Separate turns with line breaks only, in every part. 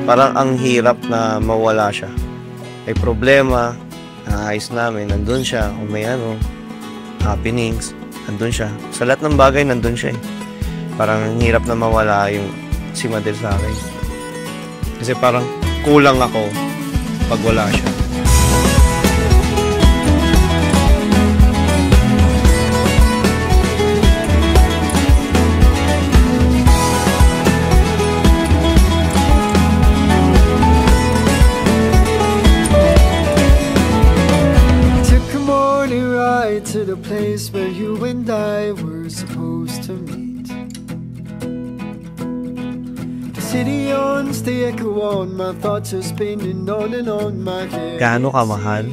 Parang ang hirap na mawala siya. May problema, naayos namin, nandun siya. Kung may happenings, nandun siya. Sa lahat ng bagay, nandun siya eh. Parang ang hirap na mawala yung si Madel sa akin. Kasi parang kulang ako pag wala siya.
To the place where you and I were supposed to meet. The city owns the echo on my thoughts are spinning on and on my head.
Gaano ka mahal?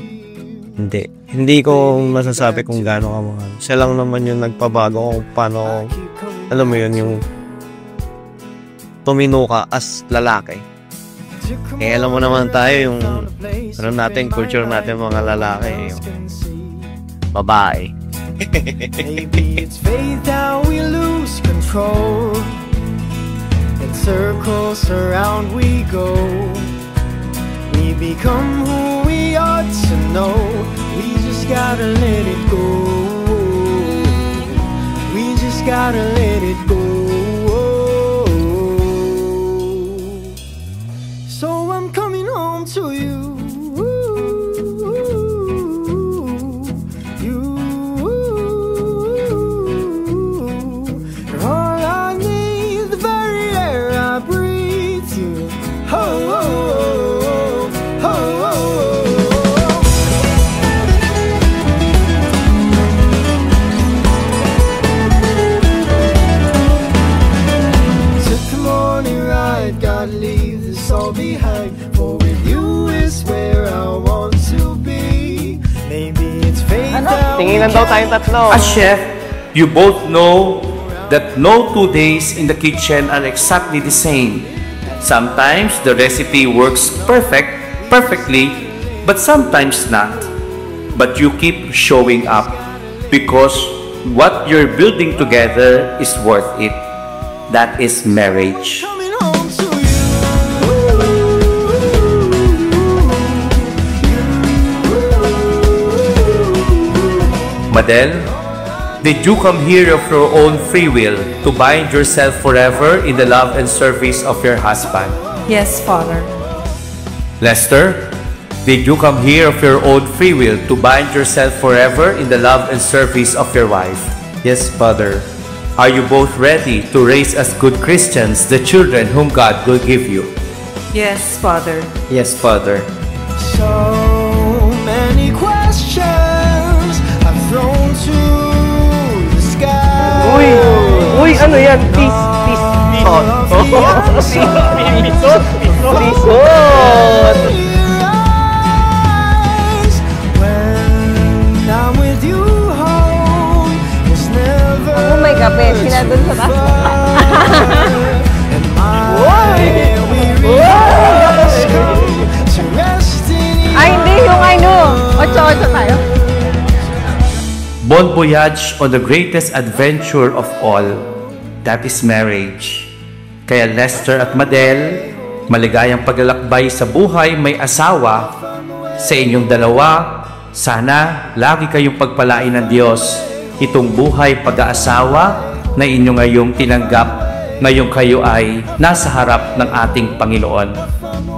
Hindi. Hindi ko masasabi kung gaano ka mahal. Siya lang naman yung nagpabago kung paano, alam mo yun, yung tumino ka as lalaki. Eh, alam mo naman tayo yung natin, culture natin mga lalaki. Babae.
Maybe it's fate that we lose control. In circles around we go. We become who we ought to know. We just gotta let it go. We just gotta let it go. So I'm coming home to you.
Tinginan daw tayong tatlo.
As chef, you both know that no 2 days in the kitchen are exactly the same. Sometimes the recipe works perfectly, but sometimes not. But you keep showing up because what you're building together is worth it. That is marriage. Madel, did you come here of your own free will to bind yourself forever in the love and service of your husband?
Yes, Father.
Lester, did you come here of your own free will to bind yourself forever in the love and service of your wife? Yes, Father. Are you both ready to raise as good Christians the children whom God will give you?
Yes, Father.
Yes, Father.
So many questions thrown to the sky.
Uy, ano yan? Peace.
Oh my kape, sila dun sa taas. Ay, hindi, yung 8-8 tayo.
Bon voyage on the greatest adventure of all, that is marriage. Kaya Lester at Madel, maligayang paglalakbay sa buhay may asawa. Sa inyong dalawa, sana lagi kayong pagpalain ng Diyos itong buhay pag-aasawa na inyo ngayong tinanggap ngayong kayo ay nasa harap ng ating Panginoon.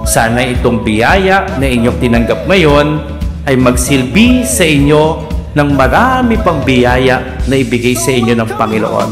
Sana itong biyaya na inyong tinanggap ngayon ay magsilbi sa inyo ng marami pang biyaya na ibigay sa inyo ng Panginoon.